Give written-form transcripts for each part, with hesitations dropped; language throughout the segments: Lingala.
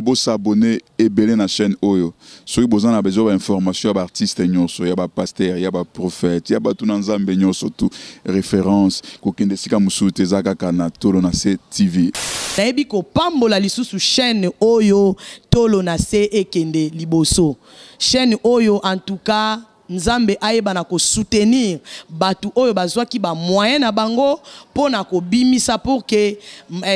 beau s'abonner et belé na chaîne Oyo. Soki besoin na besoin d'informations à artiste nyonso, ya ba pasteur, ya ba prophète, ya ba tout nzambe nyonso tout référence ko kende sika musute zaka kana tolo na C TV. Nayebi ko pambola lisusu chaîne Oyo tolo na C ekende liboso. Chaîne Oyo en tout cas Nzambe aeba na ko soutenir batu oyo bazwa ki ba moyen na bango pona ko bimisa pour que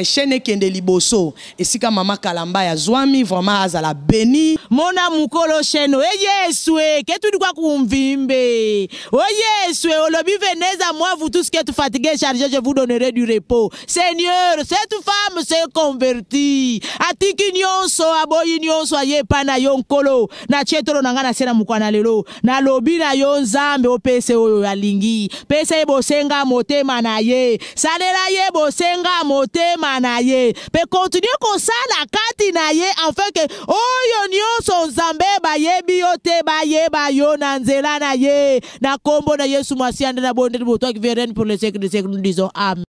chaîne kende liboso esika mama Kalamba ya zwami vraiment azala béni mona mukolo chaîne yeswe que tu dois kumvimbe yeswe olobi venez à moi vous tous qui êtes fatigués chargés je vous donnerai du repos. Seigneur, cette femme s'est convertie atiki nyonso aboyi nyonso aye pana yonkolo na chetoro nangana sena mukwana lelo na bina yo nzambe opese oyo yalingi pese bosenga motema na ye salela ye bosenga motema na ye pe continue kosala kati na ye afin que oyo nyonso nzambe bayebi yo te bayeba yo na nzela na ye na kombo na Yesu Masiande na bonde de toi qui vient pour le siècle des siècles nous disons amen.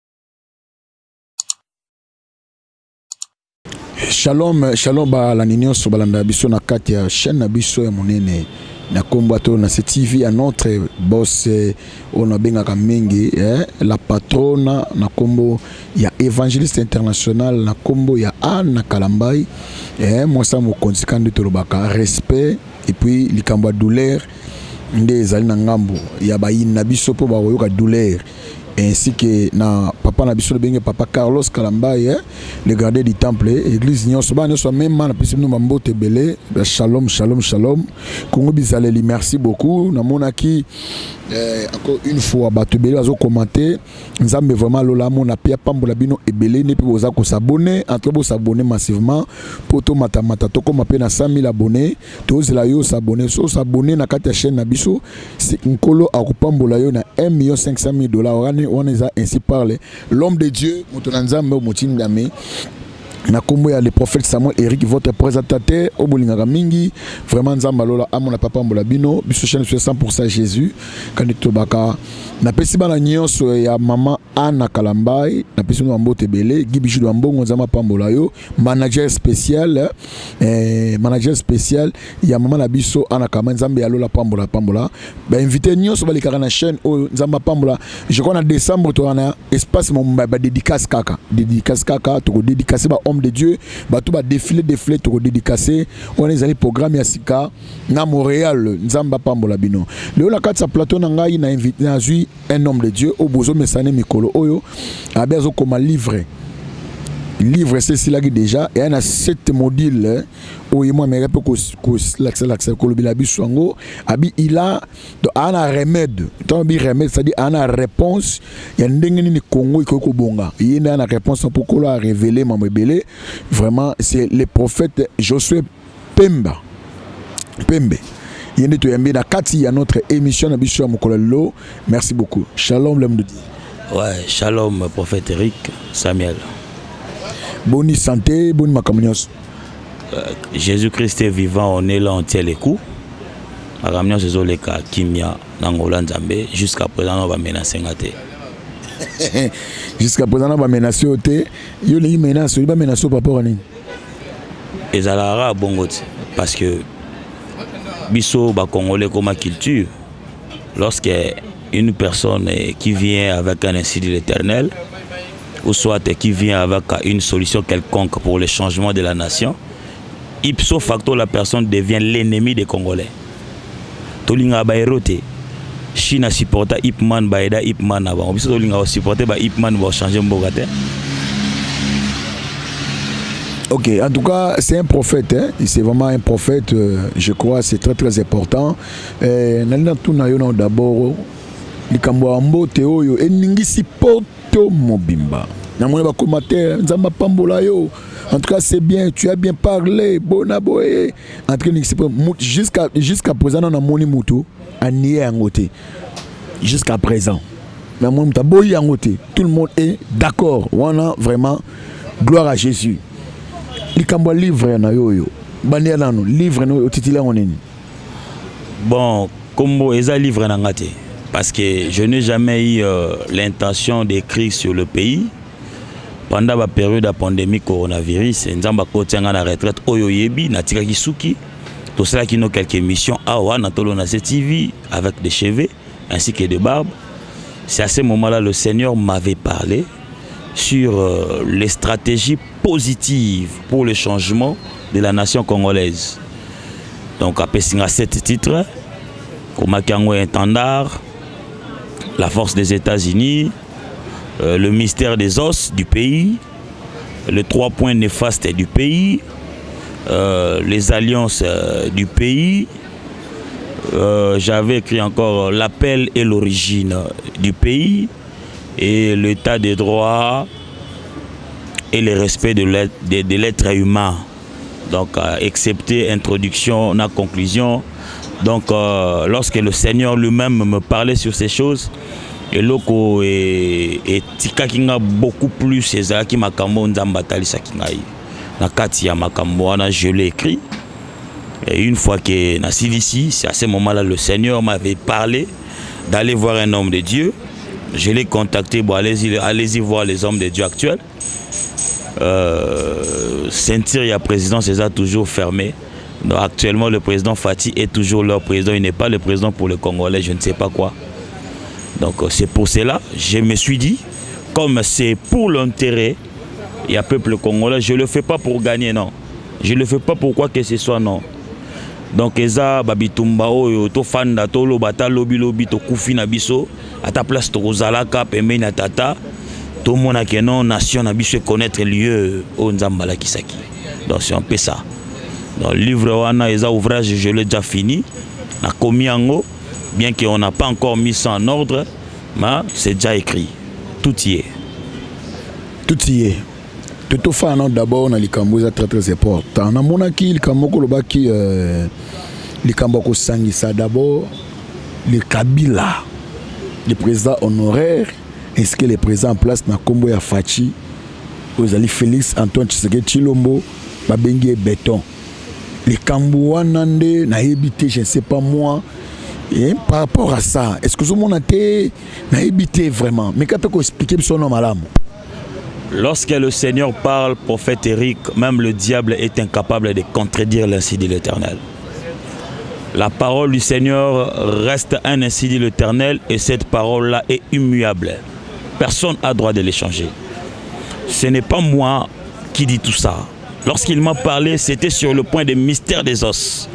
Shalom, shalom ba la ninion so balanda biso na kati ya chaîne na biso ya monene na kombo to na TV à notre boss on a bengaka mingi la patrona na kombo ya évangéliste international na kombo ya Anna Kalambai moi ça mo konsikandi to lobaka respect et puis likambo douleur nde zali na ngambo ya bayina biso po ba yoka douleur ainsi que na papa na biso benge papa Carlos Kalambai le gardien du temple église nyonso ba nyonso même na pisi no mbote belé shalom shalom shalom Kongo bizaleli merci beaucoup na monaki encore une fois batu belé azo commenter nzambe vraiment lola mona pia pambola bino ebelé ne pe boza ko s'abonner entre bo s'abonner massivement poto matamata to comme pe na 100 000 abonnés to zela yo s'abonner so s'abonner na kati ya chaîne na biso c'est nkolo akupambola yo na 1 500 000 $. On est ainsi parlé l'homme de Dieu Motonanzambe Motindame na kombo ya le prophète Samuel Eric votre présentateur au bolingaka mingi vraiment nzamba lola amona papa mbola bino biso chaîne 100% Jésus kanito baka na pesi bana nyonso ya mama Anna Kalambai na pesi no mbote belé gibiju do mbongo nzamba pambola yo manager spécial ya mama na biso Anna Kalambai nzambe ya lola pambola ba invité nyonso balikaka na chaîne o nzamba pambola je crois na décembre to na espace mon ba dédicace kaka to ko dédicacer ba de Dieu bato ba défilé to dédicacé on est allé programme ya sika na Montréal nzamba pambola bino le la kati sa plateau na ngai na invité na zui un homme de Dieu au bozo mesane mikolo oyo abezo comme livre c'est cela qui déjà et on a 7 modules où moi mais peu l'accès kolobila bisango abi il a un remède tant bi remède c'est-à-dire un réponse il y a ndengeni ni Congo iko bonga il y a une réponse pour ko la révéler mamebele vraiment c'est le prophète Josué Pembe il y a tout na kati ya notre émission na biso mokolelo merci beaucoup shalom l'homme de Dieu. Ouais, shalom prophète Eric Samuel. Bonne santé, bonne macamnios. Jésus-Christ est vivant, on est là, on tient les coups. Macamnios c'est le cas Kimia, Nangola Nzambe, jusqu'à présent on va menacer ngate. Jusqu'à présent on va menacer oté. Yo les menaces, il va menacer par rapport à ni. Ezalara bongote parce que biso ba congolais comme culture lorsque une personne qui vient avec un ainsi de l'Éternel ou soit qui vient avec une solution quelconque pour le changement de la nation, ipso facto la personne devient l'ennemi des Congolais. Tolinga baerote, Chine supporta Ipman baeda Ipman avant. Biso tolinga supporter ba Ipman va changer mbogate. Ok, en tout cas, c'est un prophète, hein? C'est vraiment un prophète, je crois, c'est très très important. D'abord, likambo mbote oyo eningisi poto mobimba na mona ba commentaire nzamba pambola yo en tout cas c'est bien tu as bien parlé bonaboye entre jusqu'à présent on a moni mutu anié angoté jusqu'à présent na moni muta boyi angoté tout le monde est d'accord on a vraiment gloire à Jésus likambo livre na yo bania nano livre no titila oneni bon kombo eza livre na ngate. Parce que je n'ai jamais eu l'intention d'écrire sur le pays. pendant la période de la pandémie coronavirus, nzamba kotianga na retraite oyo yebi na tika kisuki. Tout cela qui nous quelques émissions awa na tolo na TV avec des cheveux ainsi que des barbes. C'est à ce moment-là le Seigneur m'avait parlé sur les stratégies positives pour le changement de la nation congolaise. Donc à Pessinga 7 titres, Komakango Intendard, la force des États-Unis, le mystère des os du pays, les 3 points néfastes du pays, les alliances du pays. J'avais écrit encore l'appel et l'origine du pays et l'état des droits et le respect de l'être humain. Donc, excepté introduction, na conclusion. Donc, lorsque le Seigneur lui-même me parlait sur ces choses, et loko et tika kinga beaucoup plus ces qui makambo nzambatali sakingai. Na katia makambo ana je l'ai écrit. Et une fois que Nassil ici, c'est à ce moment-là le Seigneur m'avait parlé d'aller voir un homme de Dieu. Je l'ai contacté, bon, allez-y voir les hommes de Dieu actuels. Sentir, il y a président César toujours fermé. Donc, actuellement, le président Fati est toujours leur président. Il n'est pas le président pour le Congolais, je ne sais pas quoi. Donc c'est pour cela, je me suis dit, comme c'est pour l'intérêt, il y a peuple congolais, je ne le fais pas pour gagner, non. Je ne le fais pas pour quoi que ce soit, non. Donc, Eza, Babitumba, to Fanda, to Lobata, Lobi, to Koufi Nabiso, à ta place, to Rozalaka, Pembe Natata, to Monakenon, Nation Nabiso, connaître lieu au Nzambala Kisaki. Donc, c'est un peu ça. Dans le livre Wana, Eza, ouvrage, je l'ai déjà fini. Na Komiango, bien qu'on n'a pas encore mis ça en ordre, mais c'est déjà écrit. Tout y est. Tout y est. Tout fait d'abord on a les Cambos très très important. On a mon acquis le Cambo Kolobaki les Cambos Sangisa d'abord le Kabila le président honoraire est-ce que le président en place na Kombo ya Fachi vous allez Félix Antoine Tshisekedi Tshilombo babengi béton les Cambo wanande na habité je ne sais pas moi et par rapport à ça est-ce que vous avez na habité vraiment mais quand on expliquer son nom malam. Lorsque le Seigneur parle, prophète Éric, même le diable est incapable de contredire l'ainsi dit l'Éternel. La parole du Seigneur reste un ainsi dit l'Éternel et cette parole-là est immuable. Personne n'a droit de l'échanger. Ce n'est pas moi qui dis tout ça. Lorsqu'il m'a parlé, c'était sur le point des mystères des os.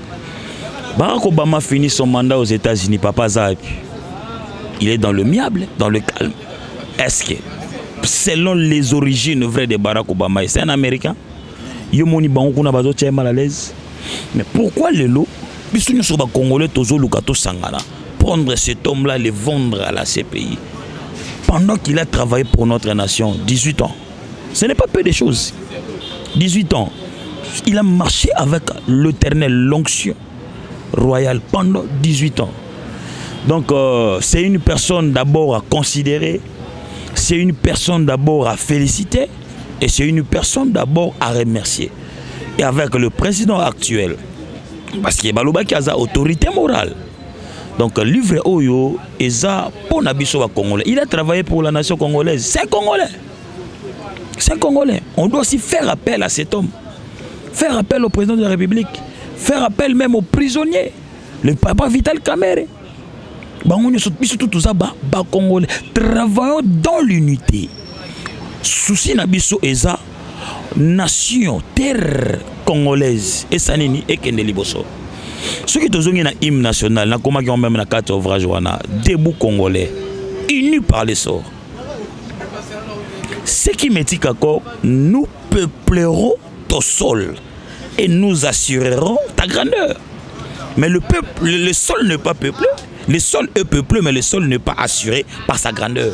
Barack Obama finit son mandat aux États-Unis, Papa Zahab. Il est dans le miable, dans le calme. Est-ce que selon les origines vraies de Barack Obama, c'est un Américain. Mais pourquoi le lot, prendre cet homme-là et le vendre à la CPI pendant qu'il a travaillé pour notre nation 18 ans? Ce n'est pas peu de choses. 18 ans. Il a marché avec l'Éternel, l'onction royale pendant 18 ans. Donc c'est une personne d'abord à considérer. C'est une personne d'abord à féliciter et c'est une personne d'abord à remercier. Et avec le président actuel, parce qu'il y a autorité morale. Donc le livre Oyo est pour Nabiso Congolais. Il a travaillé pour la nation congolaise. C'est un Congolais. C'est un Congolais. On doit aussi faire appel à cet homme. Faire appel au président de la République. Faire appel même aux prisonniers. Le papa Vital Kamerhe. Travaillons dans l'unité. Souci Nabiso Eza, nation, terre congolaise, et Sanini et Kendeliboso. Ceux qui ont un hymne national, qui ont même la carte ouvrage, debout congolais, unis par les sorts. Ce qui me dit qu'accord, nous peuplerons ton sol et nous assurerons ta grandeur. Mais le peuple, le sol n'est pas peuplé. Le sol est peuplé, mais le sol n'est pas assuré par sa grandeur.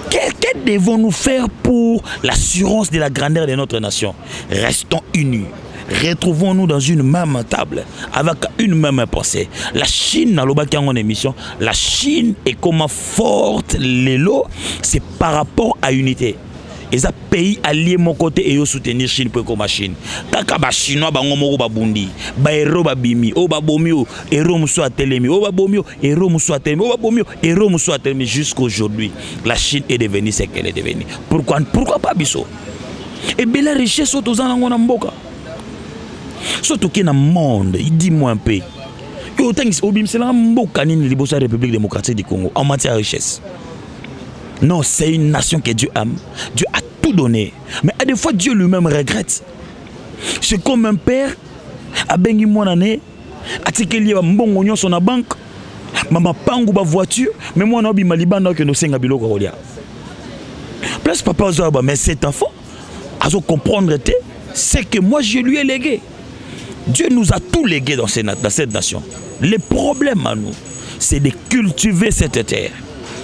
Que devons-nous faire pour l'assurance de la grandeur de notre nation? Restons unis. Retrouvons-nous dans une même table, avec une même pensée. La Chine, dans mon émission, la Chine est comment forte l'élo, c'est par rapport à unité. Et ça pays allié mon côté et yo soutenir Chine pour comme Chine. Kaka ba chinois ba ngomoko ba bundi, ba héros ba bimi, o ba bomio, héros muso a telemi, o ba bomio, héros muso a telemi, o ba bomio, héros muso a telemi jusqu'aujourd'hui. La Chine est devenue ce qu'elle est devenue. Pourquoi pas biso? Et bien la richesse aux gens na mboka. Surtout qu'il y a un monde, dis-moi un peu. C'est la République démocratique du Congo en matière de richesse. Non, c'est une nation que Dieu aime. Dieu a tout donné. Mais à des fois, Dieu lui-même regrette. C'est comme un père, a bengi mon année, a tikeli a mbongo nyonso na banque, mama pangu ba voiture, mais moi na bi malibanda que nous senga biloko kolia. Plus papa ozoba, mais cet enfant, a comprendre c'est que moi je lui ai légué. Dieu nous a tout légué dans cette nation. Le problème à nous, c'est de cultiver cette terre.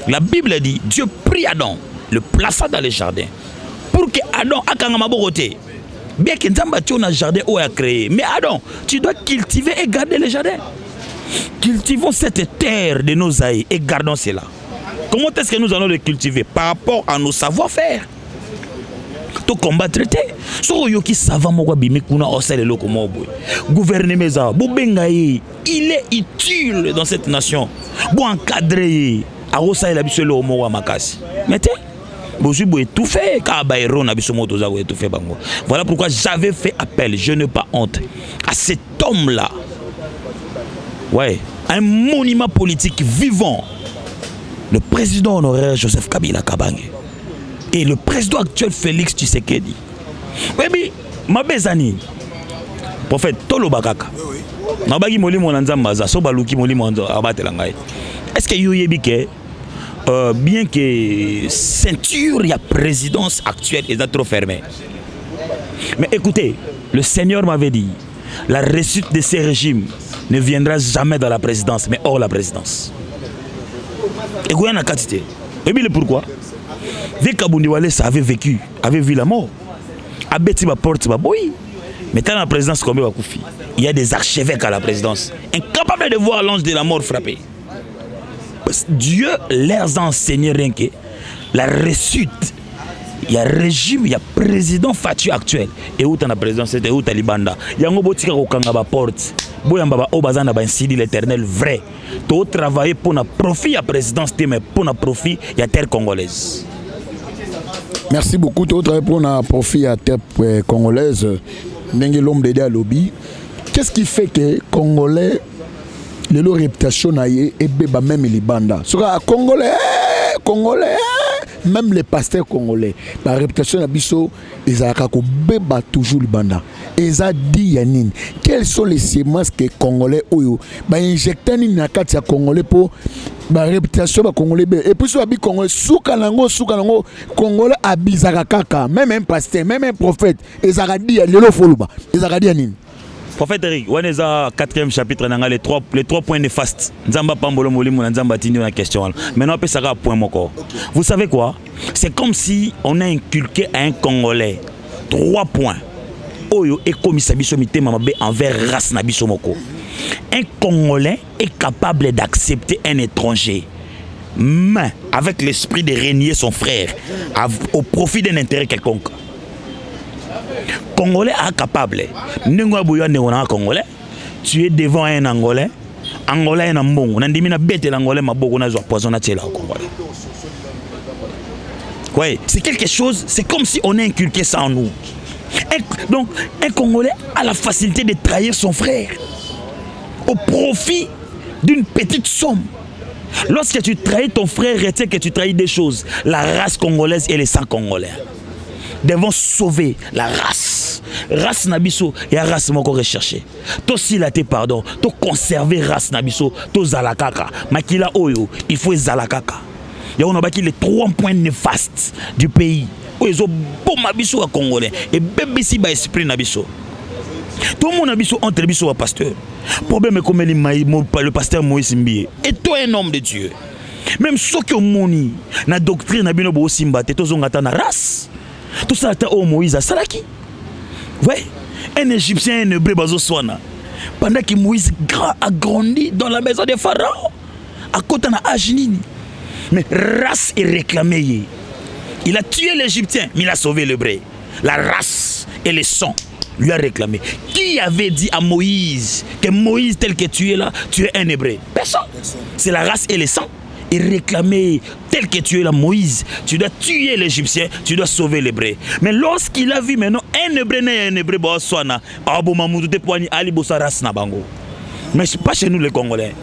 La Bible dit, Dieu prie Adam, le plaça dans les jardins, pour que Adam a kangamaboté. Bien que nous un jardin où a créé, mais Adam, tu dois cultiver et garder les jardins. Cultivons cette terre de nos aïeux et gardons cela. Comment est-ce que nous allons le cultiver? Par rapport à nos savoir-faire. To combattre so yoki savant mo bimi kuna osele loko mobo gouverner meza bo bengaye il est utile dans cette nation bo encadrer a osale la biso lo mo wa makasi mettez bo jibo étouffé ka ba héros na biso moto za ko étouffé bango. Voilà pourquoi j'avais fait appel, je n'ai pas honte, à cet homme là, ouais, un monument politique vivant, le président honoraire Joseph Kabila Kabange et le président actuel Félix Tshisekedi. Oui, mais ma bezani, prophète Tolo Bakaka, nabagi molimo nanzambaza, so baluki molimo abatelangai. Est-ce que yoyebi ke bien que ceinture y a présidence actuelle est trop fermée. Mais écoutez, le Seigneur m'avait dit, la réussite de ces régimes ne viendra jamais dans la présidence, mais hors la présidence. Et vous avez quantité. Et bien pourquoi? Vekabundi Wale ça avait vécu, avait vu la mort. Abeti ba porte ba boy. Mais dans la présidence combien va koufi? Il y a des archevêques à la présidence, incapables de voir l'ange de la mort frapper. Dieu leur a enseigné rien que la réussite. Il y a régime, il y a président Fatu actuel. Et où t'as la présidence, et où t'as Libanda. Il y a un botika au Kangaba porte. Boyamba Obazana ba insidi l'éternel vrai. Tu travailler pour na profit à présidence, mais pour na profit il y a terre congolaise. Merci beaucoup. Tu travailles pour na profit à terre congolaise. N'engue l'homme d'aider à lobby. Qu'est-ce qui fait que Congolais les réputation naie et beba même les bandas. Sur Congolais, même les pasteurs congolais, la réputation nabiso ils a beba toujours les bandas. Ils a dit Yanine, quelles sont les semences que Congolais oyo ba injecter ni na kati ya Congolais pour ba réputation ba Congolais et puis sur abi Congolais soukanango Congolais abizaka kaka même un pasteur même un prophète ils a dit lelo foluba ils a dit Yanine. Prophète Eric, on est au 4e chapitre, les trois points néfastes. Nzamba Pambolo Molimo, Nzamba Tini, la question. Maintenant, on peut savoir point moko. Vous savez quoi? C'est comme si on a inculqué à un Congolais 3 points. Oyo et comme Sabiso Mite Mamabe envers race Nabiso Moko. Un Congolais est capable d'accepter un étranger, mais avec l'esprit de régner son frère au profit d'un intérêt quelconque. Congolais est capable. Congolais, tu es devant un Angolais. Angolais est un bon. On a dit que bête l'Angolais m'a beaucoup poisonné au Congolais. Oui, c'est quelque chose. C'est comme si on a inculqué ça en nous. Donc, un Congolais a la facilité de trahir son frère au profit d'une petite somme. Lorsque tu trahis ton frère, retiens que tu trahis des choses. La race congolaise et les sangs congolais devons sauver la race. Race Nabiso et la race moko recherché. To silate pardon, to conserver race Nabiso, to zalakaka. Makila oyo, il faut zalakaka. Ya on a bâti les 3 points néfastes du pays. Oyo bon Nabiso à Congolais et bébé si ba esprit Nabiso. Tout le monde Nabiso entre Nabiso à pasteur. Problème comme le pasteur Moïse Mbié. Et toi un homme de Dieu. Même ceux qui ont moni na doctrine na bino bo simba te to zongata na race. Tout ça est au Moïse à Salaki. Oui, un Égyptien, un Hébreu, Bazoswana. Pendant que Moïse a grandi dans la maison de Pharaon, à côté de Ajnini. Mais race est réclamée. Il a tué l'Égyptien, mais il a sauvé l'Hébreu. La race et le sang lui a réclamé. Qui avait dit à Moïse que Moïse tel que tu es là, tu es un Hébreu? Personne. C'est la race et le sang. Il réclamait tel que tu es là, Moïse, tu dois tuer l'Égyptien, tu dois sauver l'Hébreu. Mais lorsqu'il a vu maintenant un Hébreu et un Hébreu, mais pas chez nous les Congolais.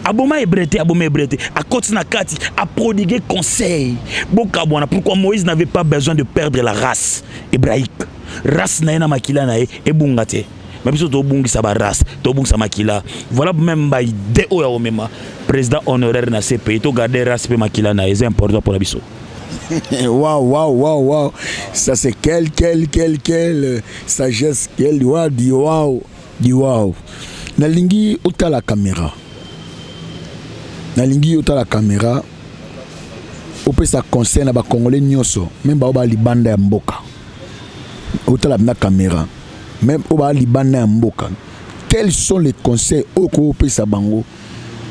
Aboma Hébreuté, à côté Nakati, a prodigué conseil. Pourquoi Moïse n'avait pas besoin de perdre la race hébraïque? Race naena makila nae et bungate. Mais biso to bungi sa race, to bungi sa makila. Voilà même ba ide o ya omema. Président honoraire na ce pays, to garder race pe makila nae, c'est important pour la biso. Waouh. Ça c'est quelle sagesse, quelle waouh. Nalingi uta la caméra. Ope sa conseil na ba Congolais nyoso, même ba libanda ya mboka. Uta la caméra. Même oba libanda ya mboka. Quels sont les conseils oko ope sa bango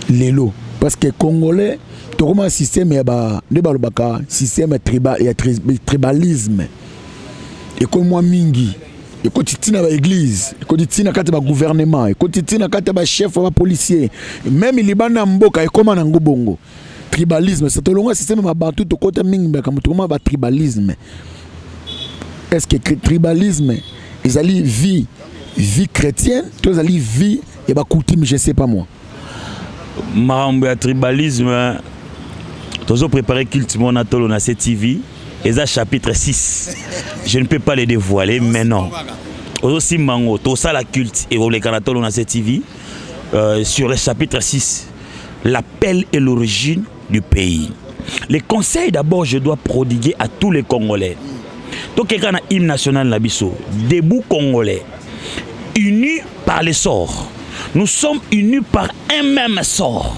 lelo? Parce que Congolais to comme un système ya ba ne ba lobaka système tribalisme. Et comme moi mingi et quand tu tiens à l'église, et quand tu tiens à gouvernement, et quand tu tiens à chef ou policier, même il y a un mboka et comme un bongo. Tribalisme, c'est un système à battre tout côté mingi comme tout le monde tribalisme. Est-ce que tribalisme, ils allaient vie chrétienne, tous allaient vie et bah coutume, je sais pas moi. Marambe tribalisme, tous préparé culte monatolo na CTV. Et ça, chapitre 6. Je ne peux pas les dévoiler, mais non. Aussi, Mango, tout ça, la culte, et les Canatol, on a cette TV, sur le chapitre 6, l'appel et l'origine du pays. Les conseils, d'abord, je dois prodiguer à tous les Congolais. Donc, il y a un hymne national, Nabiso, debout Congolais, unis par les sorts. Nous sommes unis par un même sort.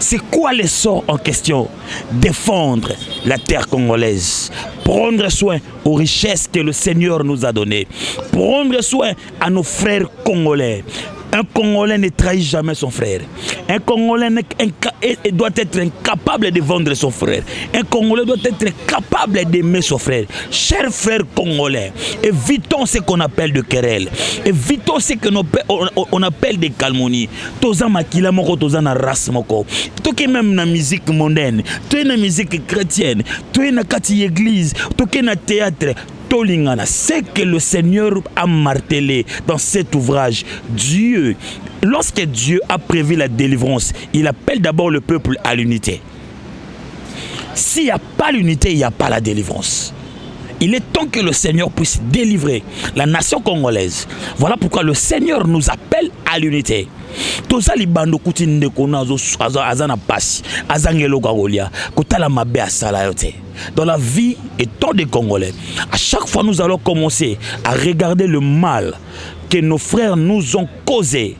C'est quoi les sorts en question? Défendre la terre congolaise, prendre soin aux richesses que le Seigneur nous a données, prendre soin à nos frères congolais. Un Congolais ne trahit jamais son frère. Un Congolais doit être incapable de vendre son frère. Un Congolais doit être capable d'aimer son frère. Chers frères congolais, évitons ce qu'on appelle de querelle. Évitons ce qu'on appelle des calmonies. Toza makila moko, toza na race moko. Toke même na musique mondaine, toke na musique chrétienne, toke na kati église, toke na théâtre. Ce que le Seigneur a martelé dans cet ouvrage, Dieu, lorsque Dieu a prévu la délivrance, il appelle d'abord le peuple à l'unité. S'il n'y a pas l'unité, il n'y a pas la délivrance. Il est temps que le Seigneur puisse délivrer la nation congolaise. Voilà pourquoi le Seigneur nous appelle à l'unité. Dans la vie et tant de Congolais, à chaque fois nous allons commencer à regarder le mal que nos frères nous ont causé.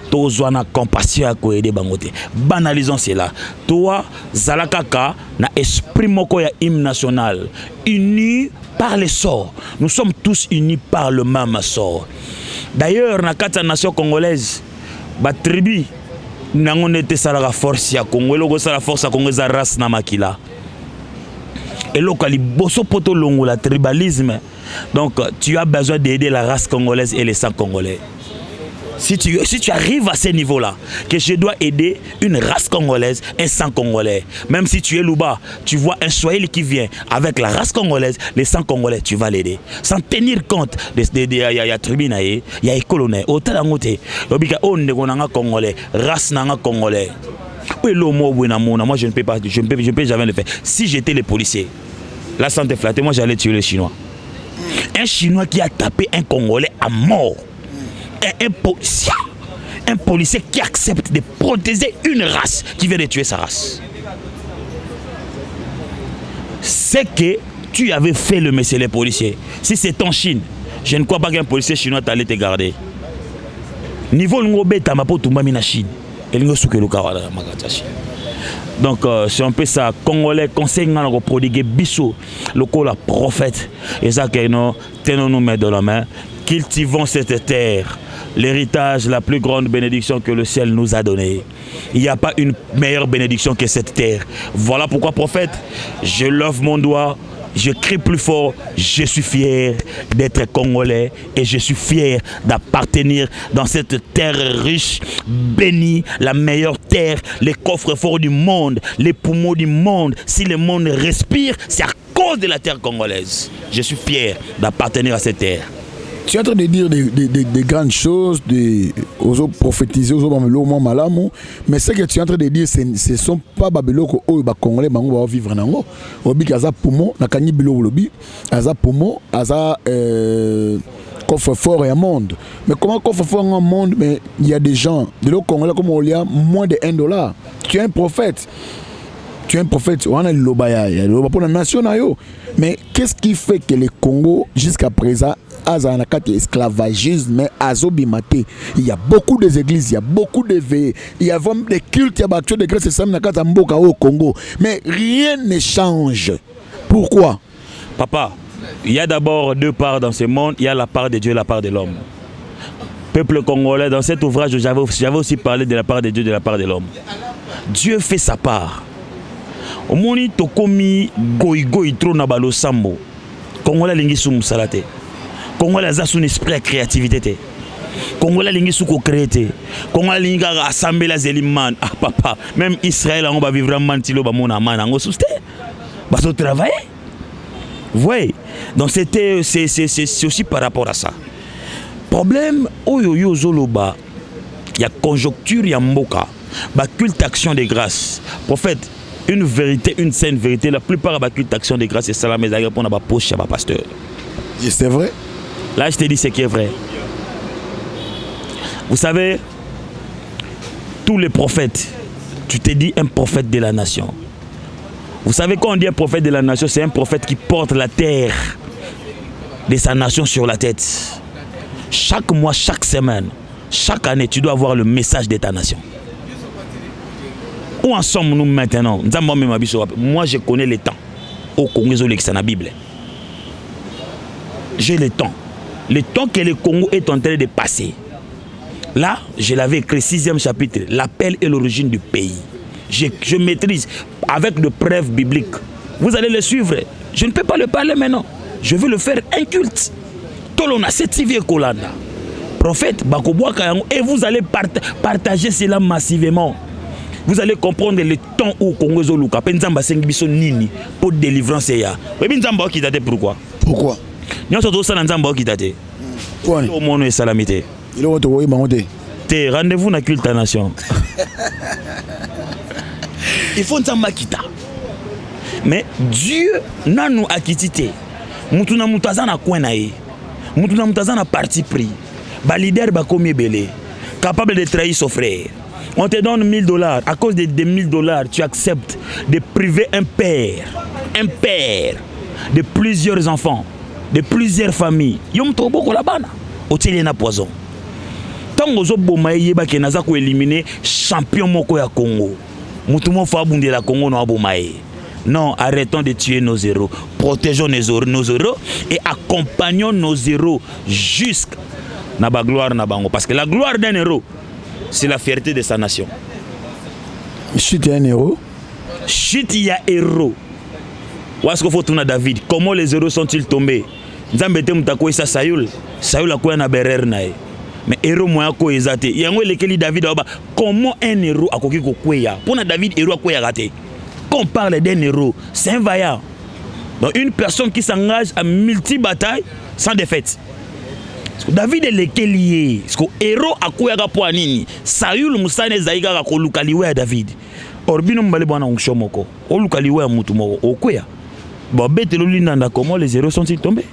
Tozwana compassion à koede bangote. Banalisons cela. Toi, Zalakaka, na esprit moko ya hymne national, unis par les sorts. Nous sommes tous unis par le même sort. D'ailleurs, na kata nation congolaise, ba tribu nango nete sala force ya Congo, loko sala force ya Congo za race na makila. Et lokali boso poto longo la tribalisme. Donc tu as besoin d'aider la race congolaise et les sangs congolais. Si tu arrives à ce niveau-là, que je dois aider une race congolaise, un sang congolais. Même si tu es Louba, tu vois un Swahili qui vient avec la race congolaise, les sangs congolais, tu vas l'aider. Sans tenir compte de tribune, il y a écoloné. Autant d'angoté, on est congolais, race nanga congolais. Moi je ne peux pas, je ne peux jamais le faire. Si j'étais le policier, la santé flattée, moi j'allais tuer les Chinois. Un Chinois qui a tapé un Congolais à mort. Un policier qui accepte de protéger une race qui vient de tuer sa race. C'est que tu avais fait le monsieur les policiers. Si c'est en Chine, je ne crois pas qu'un policier chinois t'allait te garder. Niveau Ngobe Tamapo Tumbami na Chine. Donc c'est un peu ça. Congolais conseil à prodiguer biso le la prophète. Et ça que nous tenons nos mains dans la main. Cultivons cette terre. l'héritage, la plus grande bénédiction que le ciel nous a donnée. Il n'y a pas une meilleure bénédiction que cette terre. Voilà pourquoi, prophète, je lève mon doigt, je crie plus fort, je suis fier d'être congolais et je suis fier d'appartenir dans cette terre riche, bénie, la meilleure terre, les coffres forts du monde, les poumons du monde. Si le monde respire, c'est à cause de la terre congolaise. Je suis fier d'appartenir à cette terre. Tu es en train de dire des grandes choses, aux autres prophétiser, aux autres malamu, mais ce que tu es en train de dire, ce ne sont pas Babyloko ou les Congolais qui vont vivre dans le monde. Obi kaza poumon, nakani bilo lobi, aza poumon, aza coffre-fort et un monde. Mais comment coffre-fort un monde, mais il y a des gens, de l'autre Congolais comme on a moins de $1. Tu es un prophète. Tu es un prophète, on a le lobaya, il y a le loba pour la nation. Mais qu'est-ce qui fait que le Congo, jusqu'à présent, esclavagisme, il y a beaucoup d'églises, il y a beaucoup de veillées, il y a vraiment des cultes, il y a des grâces au Congo, mais rien ne change. Pourquoi? Papa, il y a d'abord deux parts dans ce monde, il y a la part de Dieu et la part de l'homme. Peuple congolais, dans cet ouvrage, j'avais aussi parlé de la part de Dieu et de la part de l'homme. Dieu fait sa part. Au moni tokomi goy trop na balo sambo. Congolais lingi sum salate. Congolais a son esprit de créativité. Congolais lingi suko créé. Congolais lingi assembler la zeliman. Ah papa, même Israël on va vivre en mantilo ba mona man ngo souste. Ba so travailler. Voyez. Donc c'est aussi par rapport à ça. Problème oyo zoloba. Il y a conjoncture, il y a mboka. Ba culte action de grâce. Prophète, une vérité, une saine vérité, la plupart de culte action de grâce c'est ça la mais pour na ba poche ba pasteur. C'est vrai. Là, je te dis ce qui est vrai. Vous savez, tous les prophètes, tu te dis un prophète de la nation. Vous savez, quand on dit un prophète de la nation, c'est un prophète qui porte la terre de sa nation sur la tête. Chaque mois, chaque semaine, chaque année, tu dois avoir le message de ta nation. Où en sommes-nous maintenant? Moi, je connais les temps. Au Congo, c'est la Bible. J'ai le temps. Le temps que le Congo est en train de passer. Là, je l'avais écrit, 6e chapitre, l'appel et l'origine du pays. Je maîtrise avec de preuves bibliques. Vous allez le suivre. Je ne peux pas le parler maintenant. Je veux le faire un culte. Tolona, c'est TV Kolanda. Prophète, et vous allez partager cela massivement. Vous allez comprendre le temps où Congo Zoluka, pour délivrance. Pourquoi? Pourquoi? Nous sommes tous en Kitate. Au monde est salamité. Rendez-vous dans la culte nation. Il faut Nzamba kita. Mais Dieu n'a nous acquitté. Mutuna mutazana kwenae. Mutuna mutazana parti pris. Ba leader ba komi belé. Capable de trahir son frère. On te donne $1000. À cause de $1000, tu acceptes de priver un père de plusieurs enfants, de plusieurs familles. Yom tobo ko labana. Otili na poison. Tant ozo bomaye yeba ke naza ko éliminer champion moko ya Congo. Mutumo fa bunde la Congo no abomaye. Non, arrêtons de tuer nos héros. Protégeons nos héros et accompagnons nos héros jusqu'à la gloire na bango. Parce que la gloire d'un héros, c'est la fierté de sa nation. Chut, il y a un héros. Chut, il y a héros. Où est-ce qu'il faut tourner David? Comment les héros sont-ils tombés? Nzambete mutako isa Saül. Saül a quoi na berer nae. Mais héros moya ko ezate. Yango lekeli David oba. Comment un héros a koki ko kweya? Pour David héros a kweya raté. Quand on parle d'un héros, c'est un vaillant. Donc une personne qui s'engage à multi-batailles sans défaite. David est lequel lié. Parce que héros a quoi pour nini. Saül musane zaiga ko lukaliwe David. Orbino mbale bwana ngshomoko. O lukaliwe mutu moko okweya. Bon bete lolinanda comment les héros sont-ils tombés?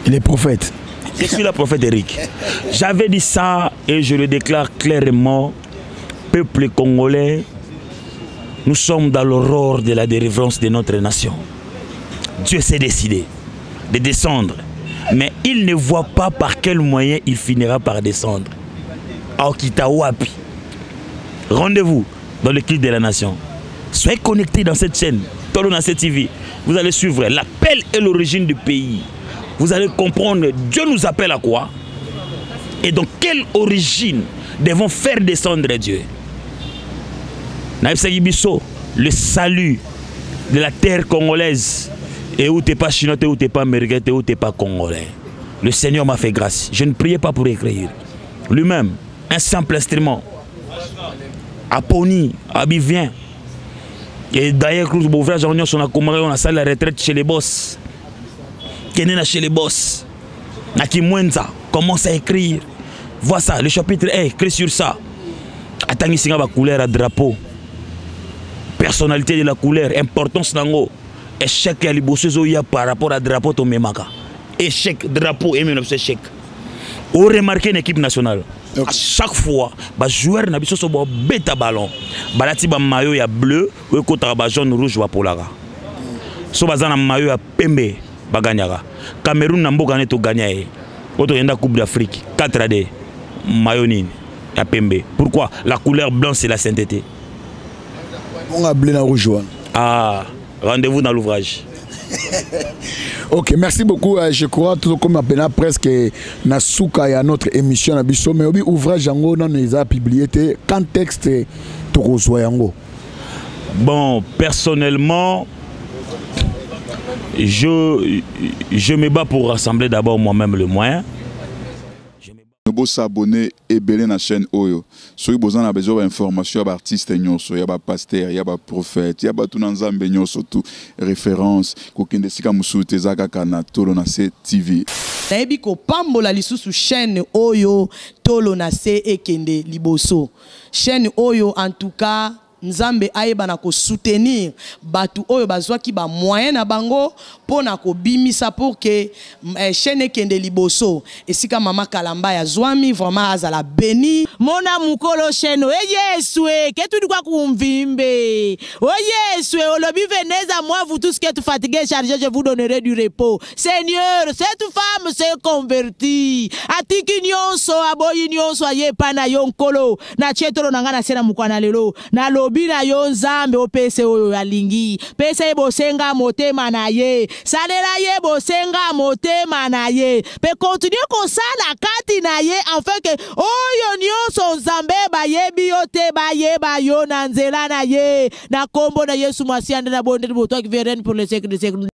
Il est prophète. Je suis le prophète Eric. J'avais dit ça et je le déclare clairement. Peuple congolais, nous sommes dans l'aurore de la délivrance de notre nation. Dieu s'est décidé de descendre, mais il ne voit pas par quel moyen il finira par descendre. Aokitawapi. Rendez-vous dans le culte de la nation. Soyez connectés dans cette chaîne, Tolona TV. Vous allez suivre l'appel et l'origine du pays. vous allez comprendre Dieu nous appelle à quoi et dans quelle origine devons faire descendre Dieu. Le salut de la terre congolaise, et où t'es pas chinois, où t'es pas américain, où t'es pas congolais. Le Seigneur m'a fait grâce. Je ne priais pas pour écrire. Lui-même, un simple instrument. Aponi, Abivien. Et d'ailleurs, on a salle la retraite chez les boss. Kenena chez les boss. Naki Mwenza commence à écrire. Vois ça, le chapitre 1, écrit sur ça. Attends, ici, la couleur à drapeau. Personnalité de la couleur, importance nango. Échec à l'ibossezo par rapport à drapeau to memaka. Échec, drapeau et même échec. On remarque une équipe nationale. Okay. À chaque fois, les joueurs n'ont pas de bêta ballon. Balati ba maillot ya bleu, ou kota ba jaune rouge wa polaga. So bazana maillot ya pembe ba gagnara. Cameroun na mboka neto gagner. Oto yenda Coupe d'Afrique 4-D. Maillot ni ya pembe. Pourquoi? La couleur blanche c'est la sainteté. On a bleu na rouge. Ah, rendez-vous dans l'ouvrage. Ok, merci beaucoup. Je crois tout comme maintenant presque na souka ya notre émission na biso mais obi ouvrage yango non les a publié quand texte to kozwa yango. Bon, personnellement je me bats pour rassembler d'abord moi-même le moyen. Vous s'abonner et belé na chaîne Oyo. Si vous avez besoin d'informations, il y a des artistes, il y a des pasteurs, il y a des prophètes, il y a tout ensemble, surtout référence. Kokende sika musute zaka kana tolo na TV. Nayebi ko pambola lisusu chaîne Oyo tolo na ekende liboso. Chaîne Oyo en tout cas Nzambe ayeba na ko soutenir batu oyo bazwaki ba moyen na bango pona ko bimisa pour que chaîne kende liboso esika mama Kalamba ya zwami vraiment azala béni mona mukolo chaîne Yeswe ketu dikwa kumvimbe Yeswe olobi veneza moi vous tous qui êtes fatigués chargés je vous donnerai du repos. Seigneur cette femme s'est convertie atiki nyonso aboyi nyonso aye pana yonkolo na chetolo nangana sena mukwana lelo na bina yo Nzambe opese oyo alingi pese bosenga motema na ye salela ye bosenga motema na ye pe continue kosala kati na ye afin que oyo nyonso Nzambe bayebi yo te bayeba yo na nzela na ye na kombo na Yesu Masiya na bonde boto qui vient pour le siècle des siècles.